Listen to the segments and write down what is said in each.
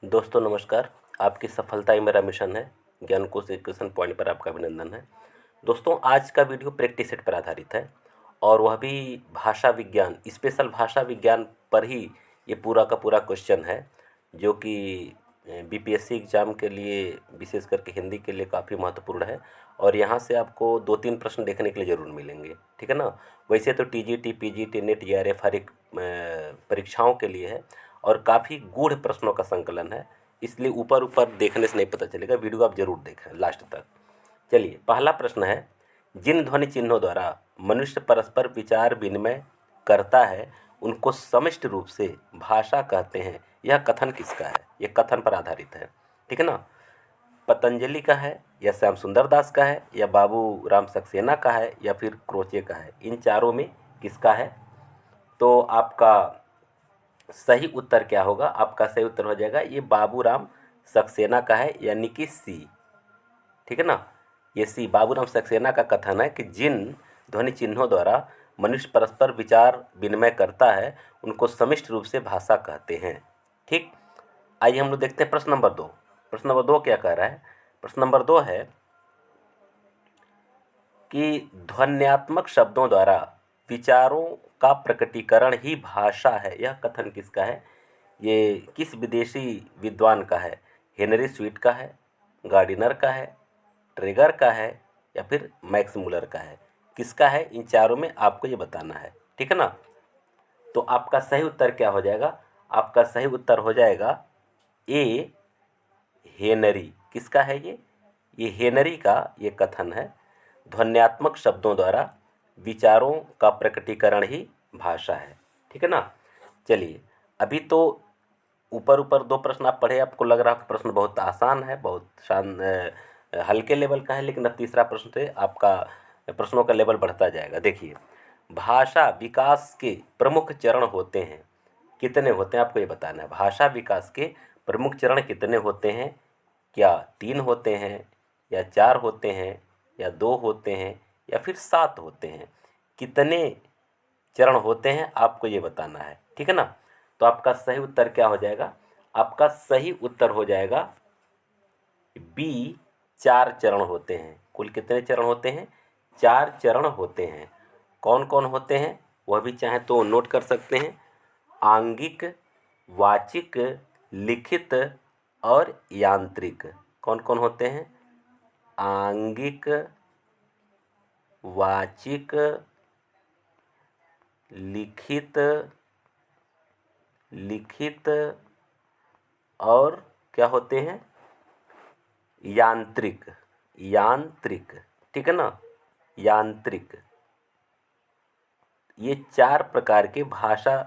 दोस्तों नमस्कार। आपकी सफलता ही मेरा मिशन है। ज्ञान कोश एजुकेशन पॉइंट पर आपका अभिनंदन है। दोस्तों आज का वीडियो प्रैक्टिस सेट पर आधारित है और वह भी भाषा विज्ञान, स्पेशल भाषा विज्ञान पर ही ये पूरा का पूरा क्वेश्चन है, जो कि बीपीएससी एग्ज़ाम के लिए विशेष करके हिंदी के लिए काफ़ी महत्वपूर्ण है। और यहाँ से आपको 2-3 प्रश्न देखने के लिए ज़रूर मिलेंगे, ठीक है ना। वैसे तो टीजीटी, पीजीटी, नेट, जेआरएफ हर एक परीक्षाओं के लिए है और काफ़ी गूढ़ प्रश्नों का संकलन है, इसलिए ऊपर ऊपर देखने से नहीं पता चलेगा। वीडियो आप जरूर देखें लास्ट तक। चलिए, पहला प्रश्न है, जिन ध्वनि चिन्हों द्वारा मनुष्य परस्पर विचार विनिमय करता है उनको समष्टि रूप से भाषा कहते हैं। यह कथन किसका है? यह कथन पर आधारित है, ठीक है ना। पतंजलि का है, या श्याम सुंदर दास का है, या बाबू राम सक्सेना का है, या फिर क्रोचे का है? इन चारों में किसका है? तो आपका सही उत्तर क्या होगा? आपका सही उत्तर हो जाएगा ये बाबूराम सक्सेना का है, यानी कि सी, ठीक है ना। ये सी बाबूराम सक्सेना का कथन है कि जिन ध्वनि चिन्हों द्वारा मनुष्य परस्पर विचार विनिमय करता है उनको समष्टि रूप से भाषा कहते हैं। ठीक, आइए हम लोग देखते हैं प्रश्न नंबर 2। प्रश्न नंबर 2 क्या कह रहा है? प्रश्न नंबर 2 है कि ध्वन्यात्मक शब्दों द्वारा विचारों का प्रकटीकरण ही भाषा है। यह कथन किसका है? ये किस विदेशी विद्वान का है? हेनरी स्वीट का है, गार्डिनर का है, ट्रेगर का है, या फिर मैक्स मुलर का है? किसका है? इन चारों में आपको ये बताना है, ठीक है ना। तो आपका सही उत्तर क्या हो जाएगा? आपका सही उत्तर हो जाएगा ए, हेनरी। किसका है ये हेनरी का ये कथन है, ध्वन्यात्मक शब्दों द्वारा विचारों का प्रकटीकरण ही भाषा है, ठीक है ना। चलिए, अभी तो ऊपर ऊपर 2 प्रश्न आप पढ़े, आपको लग रहा है कि प्रश्न बहुत आसान है, बहुत हल्के लेवल का है, लेकिन अब तीसरा प्रश्न से आपका प्रश्नों का लेवल बढ़ता जाएगा। देखिए, भाषा विकास के प्रमुख चरण होते हैं, कितने होते हैं आपको ये बताना है। भाषा विकास के प्रमुख चरण कितने होते हैं? क्या 3 होते हैं, या 4 होते हैं, या 2 होते हैं, या फिर 7 होते हैं? कितने चरण होते हैं आपको ये बताना है, ठीक है ना। तो आपका सही उत्तर क्या हो जाएगा? आपका सही उत्तर हो जाएगा बी, 4 चरण होते हैं। कुल कितने चरण होते हैं? 4 चरण होते हैं। कौन कौन होते हैं वह भी चाहे तो नोट कर सकते हैं। आंगिक, वाचिक, लिखित और यांत्रिक। कौन कौन होते हैं? आंगिक, वाचिक, लिखित और क्या होते हैं? यांत्रिक। ठीक है ना, यांत्रिक। ये 4 प्रकार के भाषा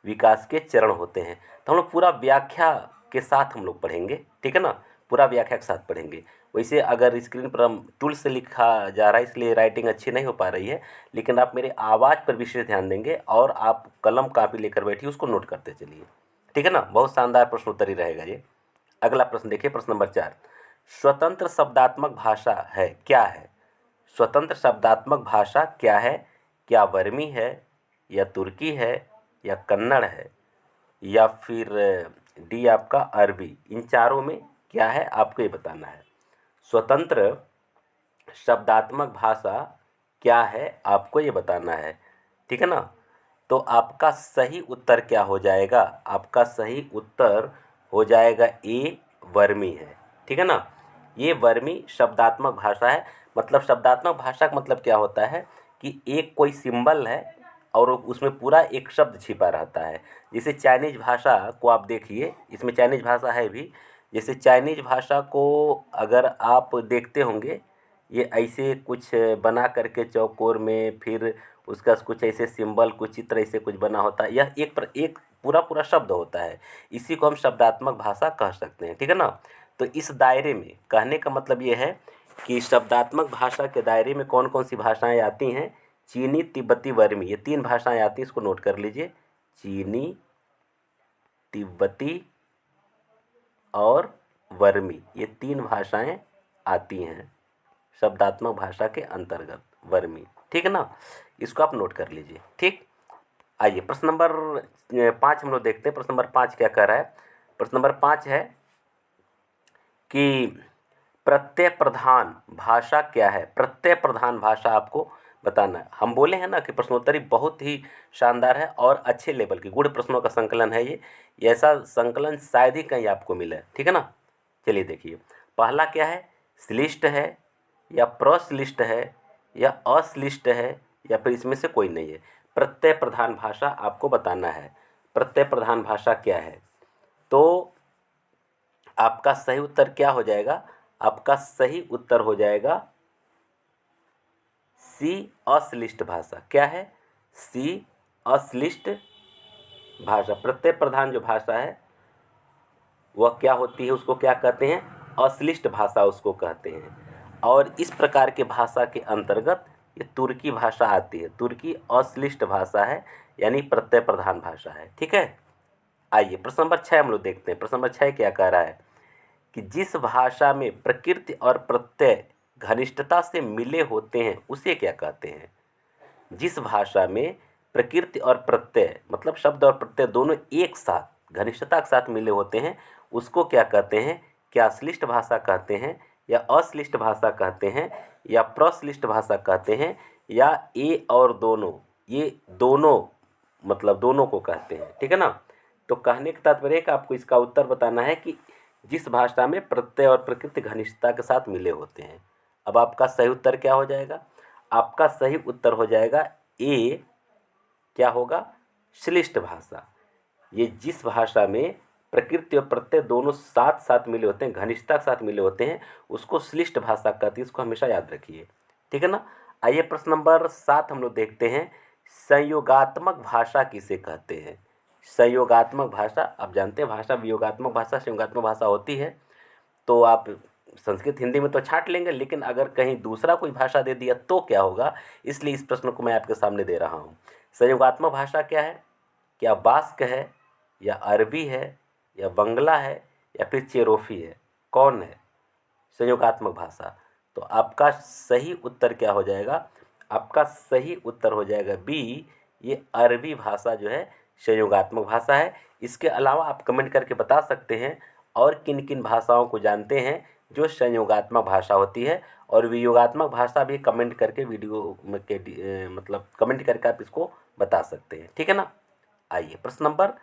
विकास के चरण होते हैं। तो हम लोग पूरा व्याख्या के साथ हम लोग पढ़ेंगे, ठीक है ना, पूरा व्याख्या के साथ पढ़ेंगे। वैसे अगर स्क्रीन पर हम टूल से लिखा जा रहा है इसलिए राइटिंग अच्छी नहीं हो पा रही है, लेकिन आप मेरे आवाज़ पर विशेष ध्यान देंगे और आप कलम कापी लेकर बैठिए, उसको नोट करते चलिए, ठीक है ना। बहुत शानदार प्रश्न उत्तर ही रहेगा ये। अगला प्रश्न देखिए, प्रश्न नंबर 4। स्वतंत्र शब्दात्मक भाषा है क्या है? स्वतंत्र शब्दात्मक भाषा क्या है? क्या वर्मी है, या तुर्की है, या कन्नड़ है, या फिर डी आपका अरबी? इन चारों में क्या है आपको ये बताना है। स्वतंत्र शब्दात्मक भाषा क्या है आपको ये बताना है, ठीक है ना। तो आपका सही उत्तर क्या हो जाएगा? आपका सही उत्तर हो जाएगा ए, वर्मी है, ठीक है ना। ये वर्मी शब्दात्मक भाषा है। मतलब शब्दात्मक भाषा का मतलब क्या होता है कि एक कोई सिंबल है और उसमें पूरा एक शब्द छिपा रहता है। जैसे चाइनीज भाषा को आप देखिए, इसमें चाइनीज भाषा है भी। जैसे चाइनीज भाषा को अगर आप देखते होंगे, ये ऐसे कुछ बना करके चौकोर में, फिर उसका कुछ ऐसे सिंबल, कुछ चित्र ऐसे कुछ बना होता है। यह एक पूरा पूरा शब्द होता है। इसी को हम शब्दात्मक भाषा कह सकते हैं, ठीक है ना। तो इस दायरे में कहने का मतलब ये है कि शब्दात्मक भाषा के दायरे में कौन कौन सी भाषाएं आती हैं? चीनी, तिब्बती, वर्मी, ये 3 भाषाएं आती हैं, इसको नोट कर लीजिए। चीनी, तिब्बती और वर्मी, ये 3 भाषाएं आती हैं शब्दात्मक भाषा के अंतर्गत, वर्मी, ठीक है ना। इसको आप नोट कर लीजिए, ठीक। आइए प्रश्न नंबर 5 हम लोग देखते हैं। प्रश्न नंबर 5 क्या कह रहा है? प्रश्न नंबर 5 है कि प्रत्यय प्रधान भाषा क्या है। प्रत्यय प्रधान भाषा आपको बताना है। हम बोले हैं ना कि प्रश्नोत्तरी बहुत ही शानदार है और अच्छे लेवल की गुण प्रश्नों का संकलन है ये ऐसा संकलन शायद ही कहीं आपको मिले, ठीक है ना। चलिए देखिए, पहला क्या है, श्लिष्ट है या प्रश्लिष्ट है या अश्लिष्ट है या फिर इसमें से कोई नहीं है। प्रत्यय प्रधान भाषा आपको बताना है। प्रत्यय प्रधान भाषा क्या है, तो आपका सही उत्तर क्या हो जाएगा, आपका सही उत्तर हो जाएगा सी, अश्लिष्ट भाषा। क्या है, सी, अश्लिष्ट भाषा। प्रत्यय प्रधान जो भाषा है वह क्या होती है, उसको क्या कहते हैं, अश्लिष्ट भाषा उसको कहते हैं। और इस प्रकार के भाषा के अंतर्गत ये तुर्की भाषा आती है। तुर्की अश्लिष्ट भाषा है यानी प्रत्यय प्रधान भाषा है, ठीक है। आइए प्रश्न नंबर 6 हम लोग देखते हैं। प्रश्न नंबर 6 क्या कह रहा है कि जिस भाषा में प्रकृति और प्रत्यय घनिष्ठता से मिले होते हैं उसे क्या कहते हैं। जिस भाषा में प्रकृति और प्रत्यय मतलब शब्द और प्रत्यय दोनों एक साथ घनिष्ठता के साथ मिले होते हैं उसको क्या कहते हैं। क्या श्लिष्ट भाषा कहते हैं या अश्लिष्ट भाषा कहते हैं या प्रश्लिष्ट भाषा कहते हैं या ए और दोनों, ये दोनों मतलब दोनों को कहते हैं, ठीक है ना। तो कहने का तात्पर्य है कि आपको इसका उत्तर बताना है कि जिस भाषा में प्रत्यय और प्रकृति घनिष्ठता के साथ मिले होते हैं। अब आपका सही उत्तर क्या हो जाएगा, आपका सही उत्तर हो जाएगा ए, क्या होगा, श्लिष्ट भाषा। ये जिस भाषा में प्रकृति और प्रत्यय दोनों साथ साथ मिले होते हैं, घनिष्ठता के साथ मिले होते हैं, उसको श्लिष्ट भाषा कहती है। इसको हमेशा याद रखिए, ठीक है ना। आइए प्रश्न नंबर 7 हम लोग देखते हैं। संयोगात्मक भाषा किसे कहते हैं। संयोगात्मक भाषा, आप जानते हैं भाषा वियोगात्मक भाषा संयोगात्मक भाषा होती है। तो आप संस्कृत हिंदी में तो छाट लेंगे, लेकिन अगर कहीं दूसरा कोई भाषा दे दिया तो क्या होगा, इसलिए इस प्रश्न को मैं आपके सामने दे रहा हूँ। संयोगात्मक भाषा क्या है, क्या बास्क है या अरबी है या बंगला है या फिर चेरोफी है, कौन है संयोगात्मक भाषा। तो आपका सही उत्तर क्या हो जाएगा, आपका सही उत्तर हो जाएगा बी, ये अरबी भाषा जो है संयोगात्मक भाषा है। इसके अलावा आप कमेंट करके बता सकते हैं और किन किन भाषाओं को जानते हैं जो संयोगात्मक भाषा होती है, और वियोगात्मक भाषा भी कमेंट करके वीडियो में के मतलब कमेंट करके आप इसको बता सकते हैं, ठीक है ना। आइए प्रश्न नंबर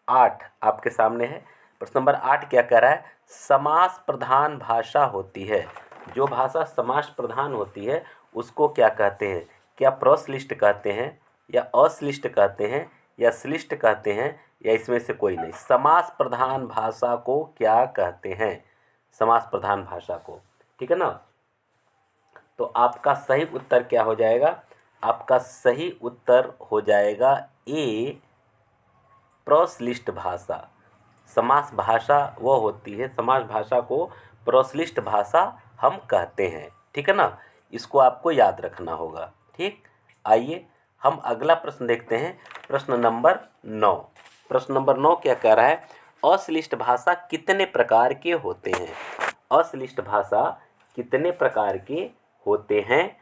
8 आपके सामने है। प्रश्न नंबर 8 क्या कह रहा है, समास प्रधान भाषा होती है। जो भाषा समास प्रधान होती है उसको क्या कहते हैं। क्या प्रश्लिष्ट कहते हैं या अश्लिष्ट कहते हैं या श्लिष्ट कहते हैं या इसमें से कोई नहीं। समास प्रधान भाषा को क्या कहते हैं, समास प्रधान भाषा को, ठीक है ना। तो आपका सही उत्तर क्या हो जाएगा, आपका सही उत्तर हो जाएगा ए, प्रश्लिष्ट भाषा। समास भाषा वह होती है, समास भाषा को प्रश्लिष्ट भाषा हम कहते हैं, ठीक है ना। इसको आपको याद रखना होगा, ठीक। आइए हम अगला प्रश्न देखते हैं। प्रश्न नंबर 9। प्रश्न नंबर 9 क्या कह रहा है, अश्लिष्ट भाषा कितने प्रकार के होते हैं। अश्लिष्ट भाषा कितने प्रकार के होते हैं,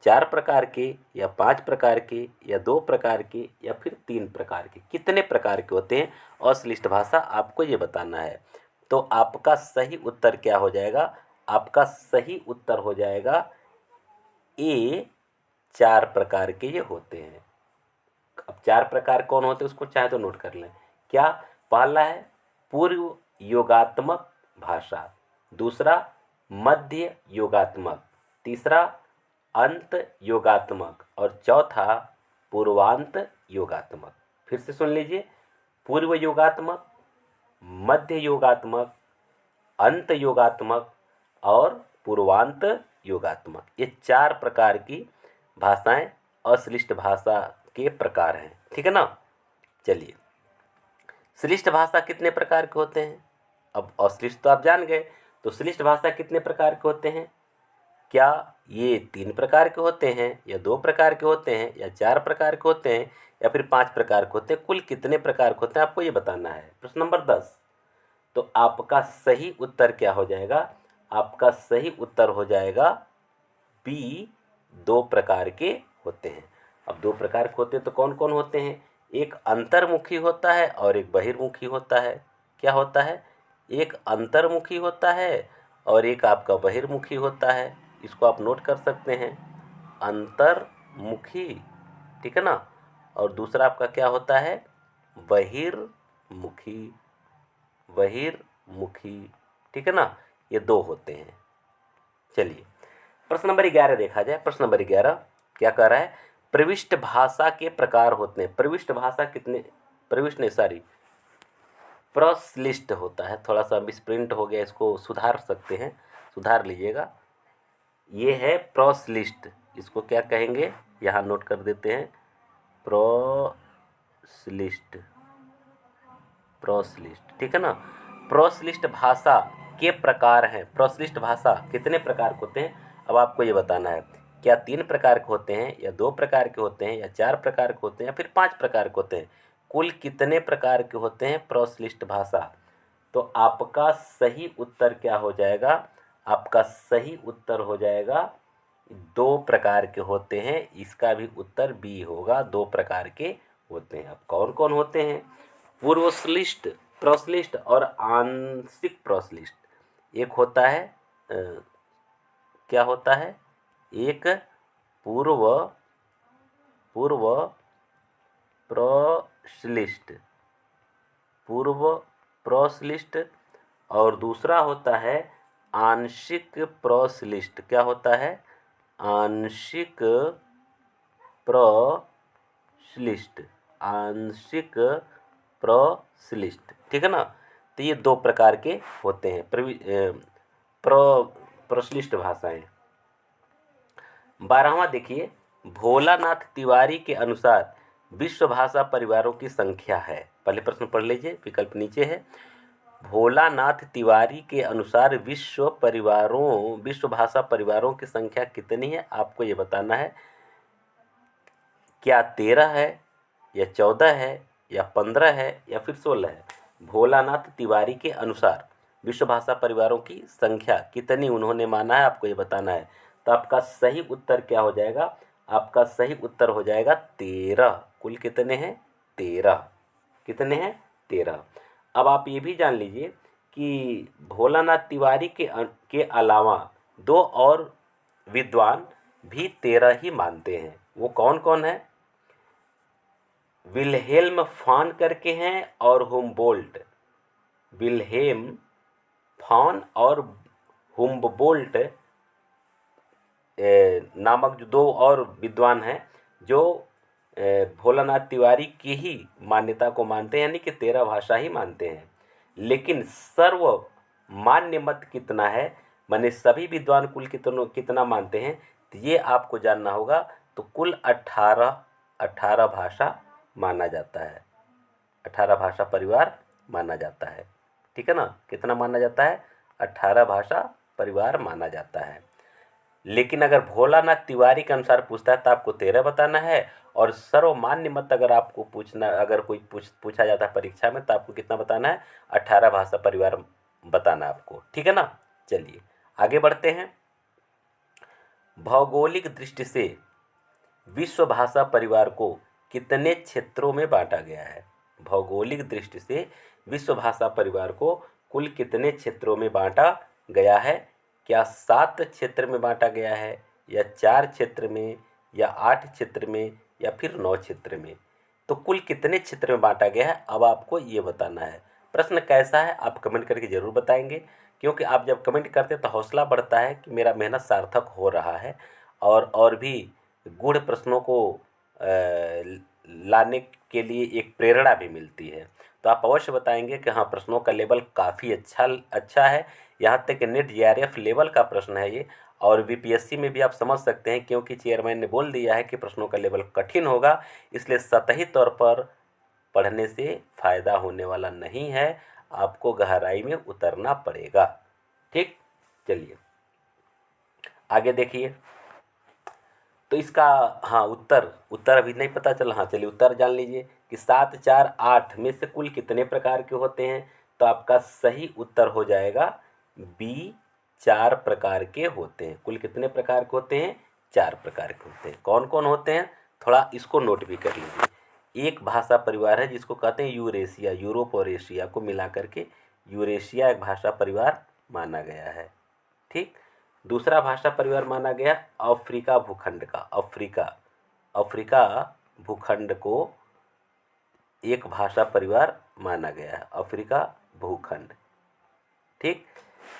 4 प्रकार के या 5 प्रकार के या 2 प्रकार के या फिर 3 प्रकार के, कितने प्रकार के होते हैं अश्लिष्ट भाषा, आपको ये बताना है। तो आपका सही उत्तर क्या हो जाएगा, आपका सही उत्तर हो जाएगा ए, 4 प्रकार के ये होते हैं। अब 4 प्रकार कौन होते हैं उसको चाहे तो नोट कर लें। क्या, पहला है पूर्व योगात्मक भाषा, दूसरा मध्य योगात्मक, तीसरा अंत योगात्मक और चौथा पूर्वांत योगात्मक। फिर से सुन लीजिए, पूर्व योगात्मक, मध्य योगात्मक, अंत योगात्मक और पूर्वांत योगात्मक, ये 4 प्रकार की भाषाएं अश्लिष्ट भाषा के प्रकार हैं, ठीक है ना। चलिए, श्लिष्ट भाषा कितने प्रकार के होते हैं। अब अश्लिष्ट तो आप जान गए, तो श्लिष्ट भाषा कितने प्रकार के होते हैं। क्या ये 3 प्रकार के होते हैं या 2 प्रकार के होते हैं या 4 प्रकार के होते हैं या फिर 5 प्रकार के होते हैं, कुल कितने प्रकार के होते हैं आपको ये बताना है। प्रश्न नंबर 10। तो आपका सही उत्तर क्या हो जाएगा, आपका सही उत्तर हो जाएगा बी, 2 प्रकार के होते हैं। अब 2 प्रकार के होते हैं तो कौन कौन होते हैं, एक अंतर्मुखी होता है और एक बहिर्मुखी होता है। क्या होता है, एक अंतर्मुखी होता है और एक आपका बहिर्मुखी होता है। इसको आप नोट कर सकते हैं, अंतर्मुखी, ठीक है ना। और दूसरा आपका क्या होता है, बहिर्मुखी, बहिर्मुखी, ठीक है ना। ये दो होते हैं। चलिए प्रश्न नंबर 11 देखा जाए। प्रश्न नंबर 11 क्या कह रहा है, प्रविष्ट भाषा के प्रकार होते हैं। प्रविष्ट भाषा कितने, प्रविष्ट नहीं सॉरी, प्रश्लिष्ट होता है। थोड़ा सा मिसप्रिंट हो गया, इसको सुधार सकते हैं, सुधार लीजिएगा। ये है प्रश्लिष्ट, इसको क्या कहेंगे यहाँ नोट कर देते हैं, प्रश्लिष्ट, प्रश्लिष्ट, ठीक है ना। प्रश्लिष्ट भाषा के प्रकार हैं। प्रश्लिष्ट भाषा कितने प्रकार के होते हैं, अब आपको ये बताना है। क्या 3 प्रकार के होते हैं, या 2 प्रकार के होते हैं, या 4 प्रकार के होते हैं, या फिर 5 प्रकार के होते हैं। कुल कितने प्रकार के होते हैं प्रश्लिष्ट भाषा। तो आपका सही उत्तर क्या हो जाएगा, आपका सही उत्तर हो जाएगा 2 प्रकार के होते हैं। इसका भी उत्तर बी होगा, 2 प्रकार के होते हैं। अब कौन कौन होते हैं, पूर्वश्लिष्ट, प्रश्लिष्ट और आंशिक प्रश्लिष्ट। एक होता है क्या होता है, एक पूर्व पूर्व प्रश्लिष्ट, पूर्व प्रश्लिष्ट, और दूसरा होता है आंशिक प्रश्लिष्ट। क्या होता है, आंशिक प्रश्लिष्ट, आंशिक प्रश्लिष्ट, ठीक है ना। तो ये 2 प्रकार के होते हैं प्रश्लिष्ट भाषाएं। 12वां देखिए, भोलानाथ तिवारी के अनुसार विश्व भाषा परिवारों की संख्या है। पहले प्रश्न पढ़ लीजिए, विकल्प नीचे है। भोलानाथ तिवारी के अनुसार विश्व भाषा परिवारों की संख्या कितनी है, आपको ये बताना है। क्या 13 है, या 14 है, या 15 है, या फिर 16 है। भोलानाथ तिवारी के अनुसार विश्व भाषा परिवारों की संख्या कितनी उन्होंने माना है, आपको ये बताना है। तो आपका सही उत्तर क्या हो जाएगा, आपका सही उत्तर हो जाएगा 13। कुल कितने हैं, 13। कितने हैं, 13। अब आप ये भी जान लीजिए कि भोलानाथ तिवारी के अलावा 2 और विद्वान भी 13 ही मानते हैं। वो कौन कौन है, विल्हेल्म फॉन करके हैं और हुम्बोल्ट। विल्हेम फॉन और हुम्बोल्ट नामक जो 2 और विद्वान हैं, जो भोलानाथ तिवारी की ही मान्यता को मानते हैं, यानी कि 13 भाषा ही मानते हैं। लेकिन सर्व मान्य मत कितना है, माने सभी विद्वान कुल कितना मानते हैं, तो ये आपको जानना होगा। तो कुल 18 भाषा माना जाता है, 18 भाषा परिवार माना जाता है, ठीक है ना। कितना माना जाता है, 18 भाषा परिवार माना जाता है। लेकिन अगर भोलानाथ तिवारी के अनुसार पूछता है तो आपको 13 बताना है, और सर्वमान्य मत अगर आपको अगर कोई पूछा जाता है परीक्षा में, तो आपको कितना बताना है, 18 भाषा परिवार बताना है आपको, ठीक है ना। चलिए आगे बढ़ते हैं। भौगोलिक दृष्टि से विश्व भाषा परिवार को कितने क्षेत्रों में बांटा गया है। भौगोलिक दृष्टि से विश्व भाषा परिवार को कुल कितने क्षेत्रों में बांटा गया है। क्या 7 क्षेत्र में बांटा गया है, या 4 क्षेत्र में, या 8 क्षेत्र में, या फिर 9 क्षेत्र में। तो कुल कितने क्षेत्र में बांटा गया है, अब आपको ये बताना है। प्रश्न कैसा है आप कमेंट करके ज़रूर बताएंगे, क्योंकि आप जब कमेंट करते हैं तो हौसला बढ़ता है कि मेरा मेहनत सार्थक हो रहा है, और भी गूढ़ प्रश्नों को लाने के लिए एक प्रेरणा भी मिलती है। तो आप अवश्य बताएंगे कि हाँ, प्रश्नों का लेवल काफ़ी अच्छा है। यहाँ तक कि नेट जीआरएफ लेवल का प्रश्न है ये, और बीपीएससी में भी आप समझ सकते हैं, क्योंकि चेयरमैन ने बोल दिया है कि प्रश्नों का लेवल कठिन होगा। इसलिए सतही तौर पर पढ़ने से फ़ायदा होने वाला नहीं है, आपको गहराई में उतरना पड़ेगा, ठीक। चलिए आगे देखिए। तो इसका हाँ उत्तर अभी नहीं पता चला। हाँ चलिए उत्तर जान लीजिए कि 7, 4, 8 में से कुल कितने प्रकार के होते हैं। तो आपका सही उत्तर हो जाएगा बी, 4 प्रकार के होते हैं। कुल कितने प्रकार के होते हैं, 4 प्रकार के होते हैं। कौन कौन होते हैं, थोड़ा इसको नोट भी कर लीजिए। एक भाषा परिवार है जिसको कहते हैं यूरेशिया, यूरोप और एशिया को मिला करके यूरेशिया एक भाषा परिवार माना गया है। ठीक। दूसरा भाषा परिवार माना गया अफ्रीका भूखंड का। अफ्रीका भूखंड को एक भाषा परिवार माना गया है, अफ्रीका भूखंड। ठीक।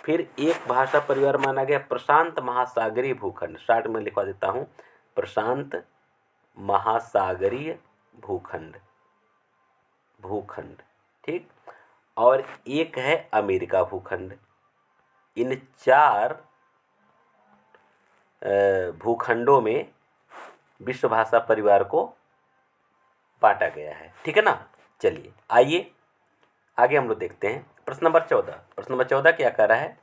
फिर एक भाषा परिवार माना गया प्रशांत महासागरीय भूखंड। शार्ट में लिखवा देता हूँ, प्रशांत महासागरीय भूखंड। ठीक। और एक है अमेरिका भूखंड। इन 4 भूखंडों में विश्व भाषा परिवार को बांटा गया है। ठीक है ना। चलिए आइए आगे हम लोग देखते हैं प्रश्न नंबर 14। प्रश्न नंबर 14 क्या कह रहा है,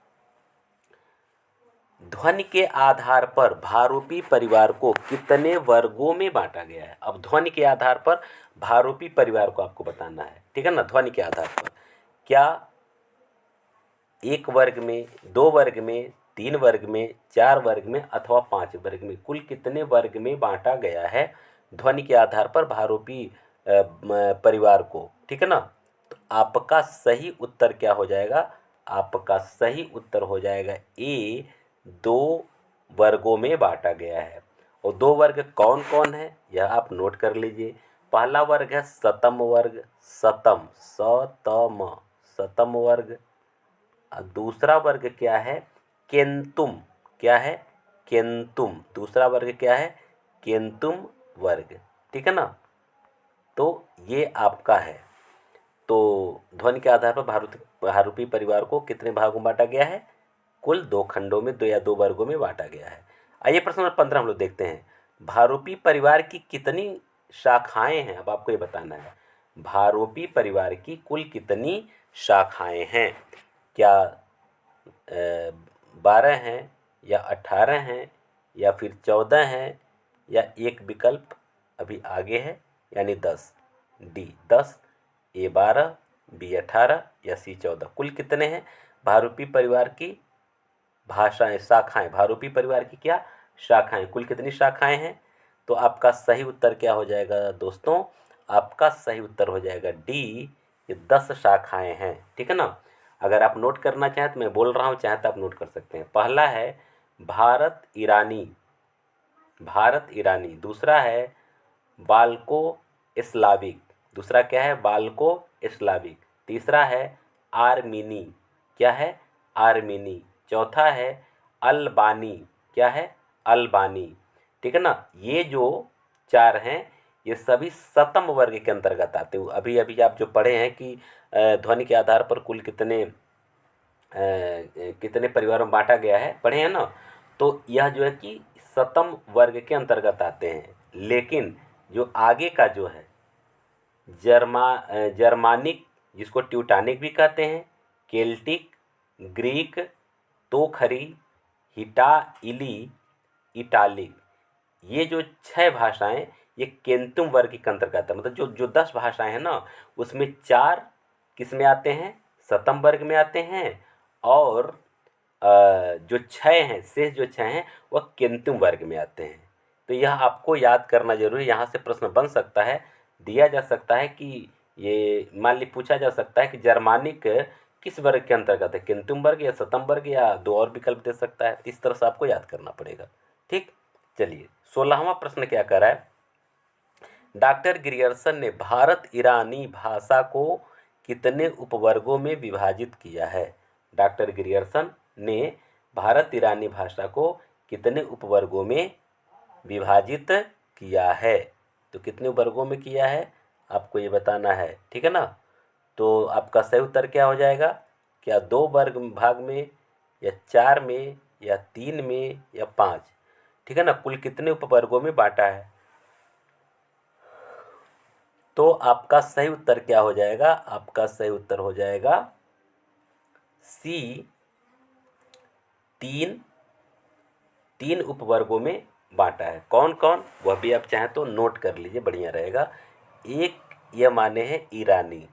ध्वनि के आधार पर भारूपी परिवार को कितने वर्गों में बांटा गया है। अब ध्वनि के आधार पर भारूपी परिवार को आपको बताना है। ठीक है ना। ध्वनि के आधार पर क्या 1 वर्ग में, 2 वर्ग में, 3 वर्ग में, 4 वर्ग में अथवा 5 वर्ग में, कुल कितने वर्ग में बांटा गया है ध्वनि के आधार पर भारूपी परिवार को। ठीक है ना। तो आपका सही उत्तर क्या हो जाएगा, आपका सही उत्तर हो जाएगा ए, 2 वर्गों में बांटा गया है। और 2 वर्ग कौन कौन है यह आप नोट कर लीजिए। पहला वर्ग है सतम वर्ग, सतम वर्ग। दूसरा वर्ग क्या है, केंतुम। क्या है, केंतुम। दूसरा वर्ग क्या है, केंतुम वर्ग। ठीक है ना। तो ये आपका है। तो ध्वनि के आधार पर भारूपी परिवार को कितने भागों में बांटा गया है, कुल 2 खंडों में, 2 या 2 वर्गों में बांटा गया है। आइए प्रश्न नंबर 15 हम लोग देखते हैं, भारूपी परिवार की कितनी शाखाएं हैं। अब आपको ये बताना है भारूपी परिवार की कुल कितनी शाखाएं हैं। क्या 12 हैं या 18 हैं या फिर 14 हैं या एक विकल्प अभी आगे है यानी 10, डी 10, ए 12, बी 18 या सी 14। कुल कितने हैं भारूपी परिवार की भाषाएं, शाखाएं, भारूपी परिवार की क्या शाखाएं, कुल कितनी शाखाएं हैं। तो आपका सही उत्तर क्या हो जाएगा दोस्तों, आपका सही उत्तर हो जाएगा डी, ये 10 शाखाएं हैं। ठीक है ना। अगर आप नोट करना चाहें तो मैं बोल रहा हूँ, चाहे तो आप नोट कर सकते हैं। पहला है भारत ईरानी, भारत ईरानी। दूसरा है बाल्को इस्लाविक। दूसरा क्या है, बाल्को इस्लाविक। तीसरा है आर्मीनी। क्या है, आर्मीनी। चौथा है अल्बानी। क्या है, अल्बानी। ठीक है ना। ये जो 4 हैं ये सभी सतम वर्ग के अंतर्गत आते हैं। अभी अभी आप जो पढ़े हैं कि ध्वनि के आधार पर कुल कितने परिवारों में बांटा गया है, पढ़े हैं ना। तो यह जो है कि सतम वर्ग के अंतर्गत आते हैं। लेकिन जो आगे का जो है जर्मानिक, जिसको ट्यूटानिक भी कहते हैं, केल्टिक, ग्रीक, तोखरी, हिटाइली, इटालिक, ये जो 6 भाषाएं ये केंतुम वर्ग के अंतर्गत है। मतलब जो 10 भाषाएं हैं ना उसमें 4 किस में आते हैं, सतम वर्ग में आते हैं। और जो 6 हैं, शेष जो 6 हैं वह केंतुम वर्ग में आते हैं। तो यह आपको याद करना जरूरी है। यहाँ से प्रश्न बन सकता है, दिया जा सकता है कि ये मान ली पूछा जा सकता है कि जर्मानिक किस वर्ग के अंतर्गत है, केंतुम वर्ग या सतम वर्ग, या 2 और विकल्प दे सकता है। इस तरह से आपको याद करना पड़ेगा। ठीक। चलिए 16वां प्रश्न क्या कर रहा है, डॉक्टर ग्रियर्सन ने भारत ईरानी भाषा को कितने उपवर्गों में विभाजित किया है। डॉक्टर ग्रियर्सन ने भारत ईरानी भाषा को कितने उपवर्गों में विभाजित किया है। तो कितने वर्गों में किया है आपको ये बताना है। ठीक है ना। तो आपका सही उत्तर क्या हो जाएगा, क्या 2 वर्ग भाग में या 4 में या 3 में या 5। ठीक है ना। कुल कितने उपवर्गों में बांटा है। तो आपका सही उत्तर क्या हो जाएगा, आपका सही उत्तर हो जाएगा सी, 3 उपवर्गों में बांटा है। कौन कौन, वह भी आप चाहें तो नोट कर लीजिए, बढ़िया रहेगा। एक यह माने हैं ईरानी,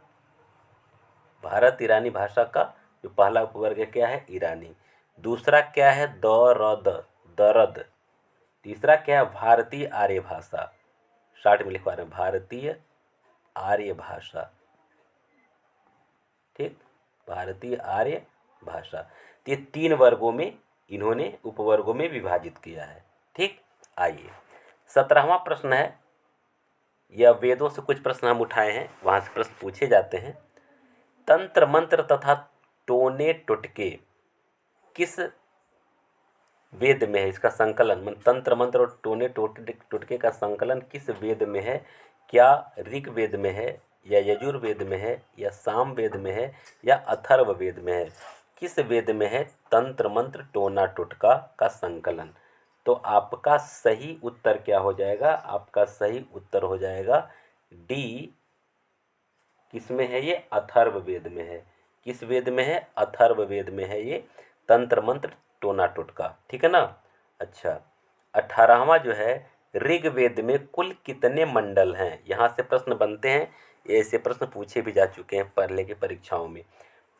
भारत ईरानी भाषा का जो पहला उपवर्ग क्या है, ईरानी। दूसरा क्या है, दरद। तीसरा क्या है, भारतीय आर्य भाषा। शार्ट में लिखवा रहे हैं, भारतीय आर्य भाषा। ठीक। भारतीय आर्य भाषा। तो ये 3 वर्गों में इन्होंने उपवर्गों में विभाजित किया है। ठीक, आइए 17वां प्रश्न है, यह वेदों से कुछ प्रश्न हम उठाए हैं, वहाँ से प्रश्न पूछे जाते हैं। तंत्र मंत्र तथा टोने टुटके किस वेद में है? इसका संकलन तंत्र मंत्र और टोने टुटके का संकलन किस वेद में है? क्या ऋग वेद में है, या यजुर्वेद में है, या साम वेद में है, या अथर्व वेद में है? किस वेद में है तंत्र मंत्र टोना टुटका का संकलन? तो आपका सही उत्तर क्या हो जाएगा? आपका सही उत्तर हो जाएगा डी। किसमें है ये? अथर्व वेद में है। किस वेद में है? अथर्व वेद में है ये तंत्र मंत्र टोना टोटका। ठीक है ना। अच्छा, 18वां जो है, ऋग्वेद में कुल कितने मंडल हैं? यहाँ से प्रश्न बनते हैं, ऐसे प्रश्न पूछे भी जा चुके हैं पहले की परीक्षाओं में।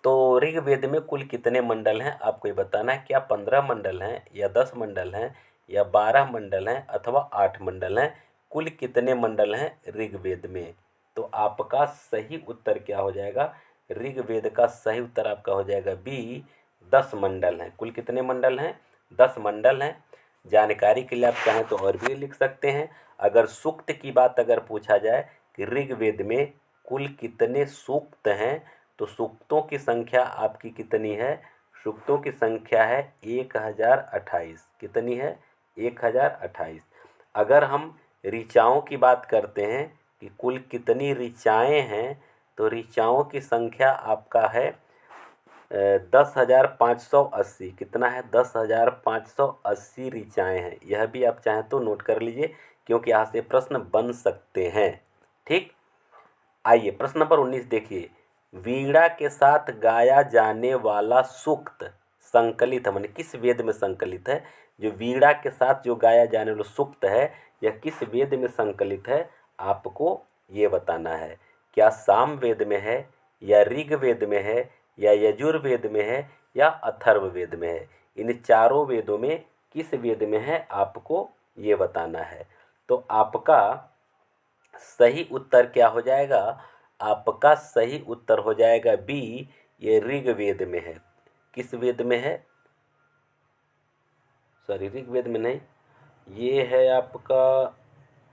तो ऋग्वेद में कुल कितने मंडल हैं आपको ये बताना है। क्या 15 मंडल हैं, या 10 मंडल हैं, या 12 मंडल हैं, अथवा 8 मंडल हैं? कुल कितने मंडल हैं ऋग्वेद में? तो आपका सही उत्तर क्या हो जाएगा? ऋग्वेद का सही उत्तर आपका हो जाएगा बी, 10 मंडल हैं। कुल कितने मंडल हैं? 10 मंडल हैं। जानकारी के लिए आप चाहें तो और भी लिख सकते हैं। अगर सूक्त की बात अगर पूछा जाए कि ऋग्वेद में कुल कितने सूक्त हैं, तो सूक्तों की संख्या आपकी कितनी है? सूक्तों की संख्या है 1028। कितनी है? 1028। अगर हम ऋचाओं की बात करते हैं कि कुल कितनी ऋचाएँ हैं, तो ऋचाओं की संख्या आपका है 10,580। कितना है? 10,580 ऋचाएँ हैं। यह भी आप चाहें तो नोट कर लीजिए, क्योंकि यहाँ से प्रश्न बन सकते हैं। ठीक, आइए प्रश्न नंबर 19 देखिए। वीणा के साथ गाया जाने वाला सूक्त संकलित है, माने किस वेद में संकलित है? जो वीणा के साथ जो गाया जाने वाला सूक्त है, यह किस वेद में संकलित है? आपको ये बताना है। क्या साम वेद में है, या ऋग वेद में है, या यजुर्वेद में है, या अथर्व वेद में है? इन चारों वेदों में किस वेद में है आपको ये बताना है। तो आपका सही उत्तर क्या हो जाएगा? आपका सही उत्तर हो जाएगा बी, ये ऋग्वेद में है। किस वेद में है? सॉरी, ऋग्वेद में नहीं, ये है आपका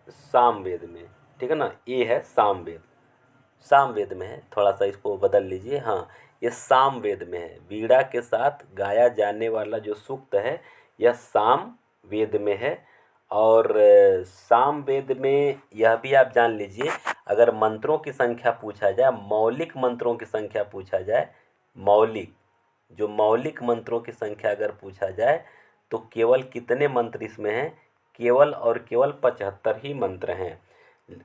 सामवेद में। ठीक है ना, ये है सामवेद। सामवेद में है, थोड़ा सा इसको बदल लीजिए। हाँ, ये सामवेद में है। वीणा के साथ गाया जाने वाला जो सूक्त है, यह साम वेद में है। और साम वेद में यह भी आप जान लीजिए, अगर मंत्रों की संख्या पूछा जाए, मौलिक मंत्रों की संख्या पूछा जाए, मौलिक जो मौलिक मंत्रों की संख्या अगर पूछा जाए, तो केवल कितने मंत्र इसमें हैं? केवल और केवल 75 ही मंत्र हैं।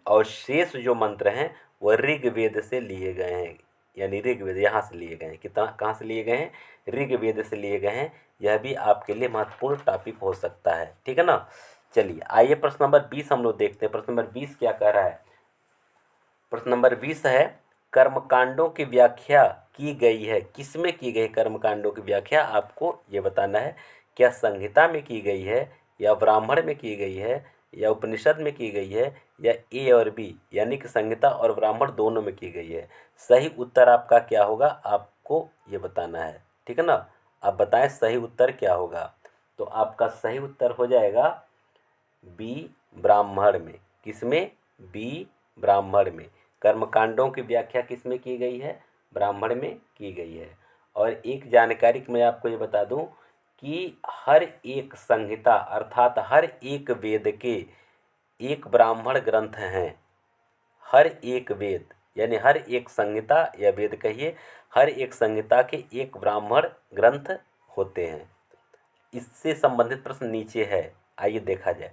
और शेष जो मंत्र हैं वह ऋग्वेद से लिए गए हैं, यानी ऋग्वेद यहाँ से लिए गए हैं। कितना, कहाँ से लिए गए हैं? ऋग्वेद से लिए गए हैं। यह भी आपके लिए महत्वपूर्ण टॉपिक हो सकता है। ठीक है ना। चलिए आइए प्रश्न नंबर 20 हम लोग देखते हैं। प्रश्न नंबर 20 क्या कह रहा है? प्रश्न नंबर 20 है, कर्मकांडों की व्याख्या की गई है। किसमें की गई कर्मकांडों की व्याख्या? आपको ये बताना है। क्या संहिता में की गई है, या ब्राह्मण में की गई है, या उपनिषद में की गई है, या ए और बी, यानी कि संहिता और ब्राह्मण दोनों में की गई है? सही उत्तर आपका क्या होगा? आपको ये बताना है। ठीक है ना। आप बताएं सही उत्तर क्या होगा। तो आपका सही उत्तर हो जाएगा बी, ब्राह्मण में। किसमें? बी, ब्राह्मण में। कर्मकांडों की व्याख्या किसमें की गई है? ब्राह्मण में की गई है। और एक जानकारी कि मैं आपको ये बता दूं कि हर एक संहिता अर्थात हर एक वेद के एक ब्राह्मण ग्रंथ हैं। हर एक वेद यानी हर एक संहिता या वेद कहिए, हर एक संहिता के एक ब्राह्मण ग्रंथ होते हैं। इससे संबंधित प्रश्न नीचे है, आइए देखा जाए।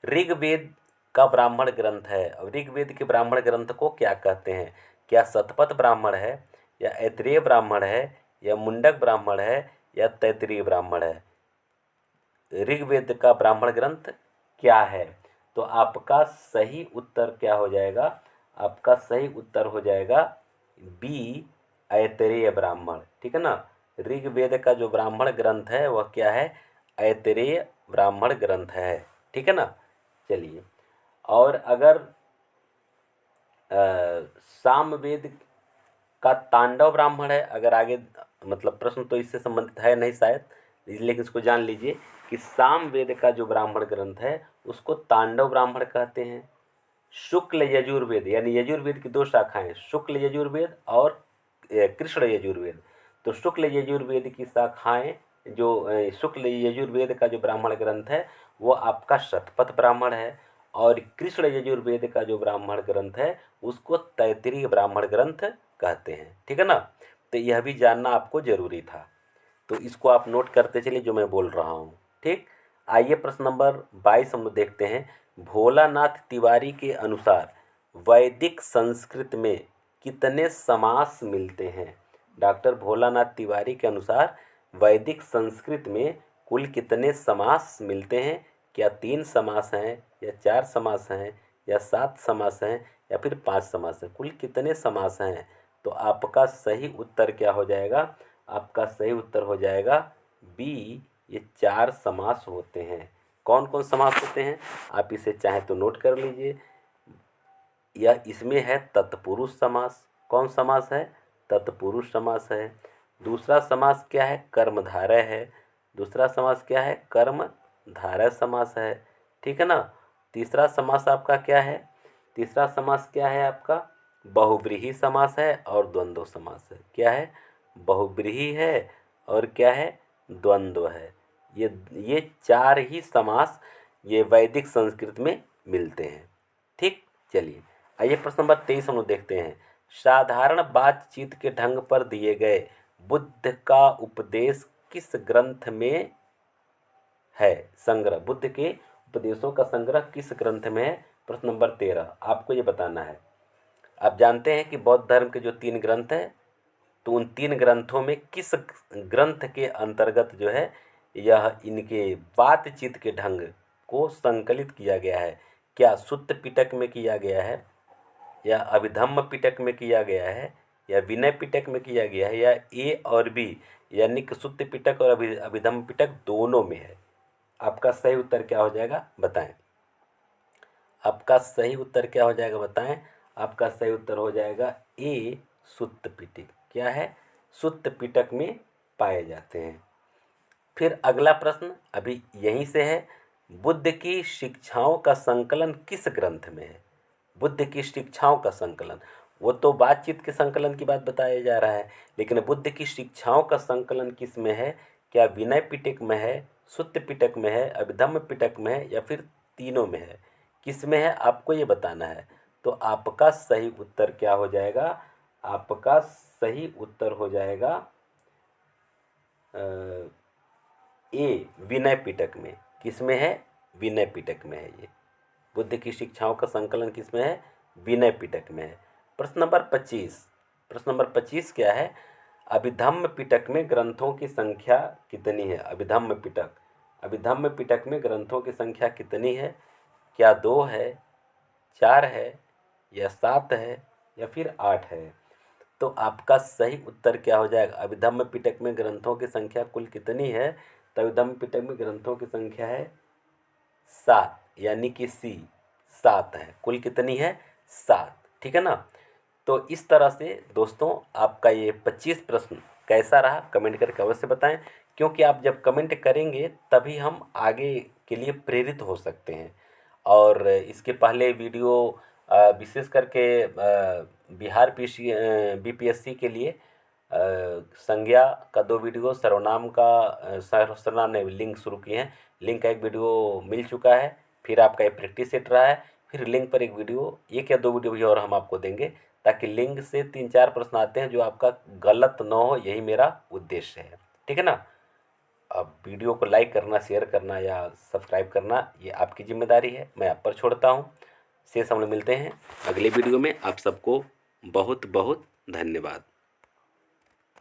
ऋग्वेद का ब्राह्मण ग्रंथ है। और ऋग्वेद के ब्राह्मण ग्रंथ को क्या कहते हैं? क्या शतपथ ब्राह्मण है, या ऐत्रेय ब्राह्मण है, या मुंडक ब्राह्मण है, या तैत्तिरीय ब्राह्मण है? ऋग्वेद का ब्राह्मण ग्रंथ क्या है? तो आपका सही उत्तर क्या हो जाएगा? आपका सही उत्तर हो जाएगा बी, ऐतरेय ब्राह्मण। ठीक है ना। ऋग्वेद का जो ब्राह्मण ग्रंथ है वह क्या है? ऐतरेय ब्राह्मण ग्रंथ है। ठीक है ना। चलिए, और अगर सामवेद का तांडव ब्राह्मण है। अगर आगे मतलब प्रश्न तो इससे संबंधित है नहीं शायद, लेकिन इसको जान लीजिए कि सामवेद का जो ब्राह्मण ग्रंथ है उसको तांडव ब्राह्मण कहते हैं। शुक्ल यजुर्वेद, यानी यजुर्वेद की दो शाखाएं, शुक्ल यजुर्वेद और कृष्ण यजुर्वेद। तो शुक्ल यजुर्वेद की शाखाएं जो शुक्ल यजुर्वेद का जो ब्राह्मण ग्रंथ है वो आपका शतपथ ब्राह्मण है, और कृष्ण यजुर्वेद का जो ब्राह्मण ग्रंथ है उसको तैत्तिरीय ब्राह्मण ग्रंथ कहते हैं। ठीक है ना, तो यह भी जानना आपको जरूरी था, तो इसको आप नोट करते चलिए जो मैं बोल रहा हूँ। ठीक, आइए प्रश्न नंबर 22 हम लोग देखते हैं। भोलानाथ तिवारी के अनुसार वैदिक संस्कृत में कितने समास मिलते हैं? डॉक्टर भोलानाथ तिवारी के अनुसार वैदिक संस्कृत में कुल कितने समास मिलते हैं? क्या 3 समास हैं, या 4 समास हैं, या 7 समास हैं, या फिर 5 समास हैं? कुल कितने समास हैं? तो आपका सही उत्तर क्या हो जाएगा? आपका सही उत्तर हो जाएगा बी, ये 4 समास होते हैं। कौन कौन समास होते हैं आप इसे चाहे तो नोट कर लीजिए। यह इसमें है तत्पुरुष समास। कौन समास है? तत्पुरुष समास है। दूसरा समास क्या है? कर्मधारय है। दूसरा समास क्या है? कर्मधारय समास है। ठीक है ना। तीसरा समास आपका क्या है? तीसरा समास क्या है आपका? बहुव्रीहि समास है और द्वंद्व समास है। क्या है? बहुव्रीहि है और क्या है? द्वंद्व है। ये 4 ही समास ये वैदिक संस्कृत में मिलते हैं। ठीक, चलिए आइए प्रश्न नंबर 23 हम लोग देखते हैं। साधारण बातचीत के ढंग पर दिए गए बुद्ध का उपदेश किस ग्रंथ में है? संग्रह, बुद्ध के उपदेशों का संग्रह किस ग्रंथ में है? प्रश्न नंबर 13 आपको ये बताना है। आप जानते हैं कि बौद्ध धर्म के जो 3 ग्रंथ हैं, तो उन 3 ग्रंथों में किस ग्रंथ के अंतर्गत जो है यह इनके बातचीत के ढंग को संकलित किया गया है? क्या सुत्त पिटक में किया गया है, या अभिधम्म पिटक में किया गया है, या विनय पिटक में किया गया है, या ए और बी यानी कि सुत्त पिटक और अभिधम्म पिटक दोनों में है? आपका सही उत्तर क्या हो जाएगा बताएं। आपका सही उत्तर क्या हो जाएगा बताएं। आपका सही उत्तर हो जाएगा ए, सुत्त पिटक। क्या है? सुत्त पिटक में पाए जाते हैं। फिर अगला प्रश्न अभी यहीं से है। बुद्ध की शिक्षाओं का संकलन किस ग्रंथ में है? बुद्ध की शिक्षाओं का संकलन, वो तो बातचीत के संकलन की बात बताया जा रहा है, लेकिन बुद्ध की शिक्षाओं का संकलन किस में है? क्या विनय पिटक में है, सुत्त पिटक में है, अभिधम्म पिटक में है, या फिर तीनों में है? किस में है आपको ये बताना है। तो आपका सही उत्तर क्या हो जाएगा? आपका सही उत्तर हो जाएगा ए, विनय पिटक में। किस में है? विनय पिटक में है। ये बुद्ध की शिक्षाओं का संकलन किस में है? विनय पिटक में है। प्रश्न नंबर 25। प्रश्न नंबर 25 क्या है? अभिधम्म पिटक में ग्रंथों की संख्या कितनी है? अभिधम्म पिटक, अभिधम्म पिटक में ग्रंथों की संख्या कितनी है? क्या 2 है, 4 है, या 7 है, या फिर 8 है? तो आपका सही उत्तर क्या हो जाएगा? अभिधम्म पिटक में ग्रंथों की संख्या कुल कितनी है? तो अभिधम्म पिटक में ग्रंथों की संख्या है 7, यानी कि सी, 7 है। कुल कितनी है? 7। ठीक है ना। तो इस तरह से दोस्तों आपका ये 25 प्रश्न कैसा रहा कमेंट करके अवश्य बताएं, क्योंकि आप जब कमेंट करेंगे तभी हम आगे के लिए प्रेरित हो सकते हैं। और इसके पहले वीडियो विशेष करके बिहार बीपीएससी के लिए संज्ञा का 2 वीडियो, सर्वनाम का सर्वनाम ने लिंक शुरू किए हैं। लिंक का एक वीडियो मिल चुका है, फिर आपका एक प्रैक्टिस सेट रहा है, फिर लिंक पर एक वीडियो, 1 या 2 वीडियो भी और हम आपको देंगे, ताकि लिंक से 3-4 प्रश्न आते हैं जो आपका गलत न हो, यही मेरा उद्देश्य है। ठीक है ना। अब वीडियो को लाइक करना, शेयर करना या सब्सक्राइब करना ये आपकी जिम्मेदारी है, मैं आप पर छोड़ता हूँ। शेष हम लोग मिलते हैं अगले वीडियो में। आप सबको बहुत बहुत धन्यवाद।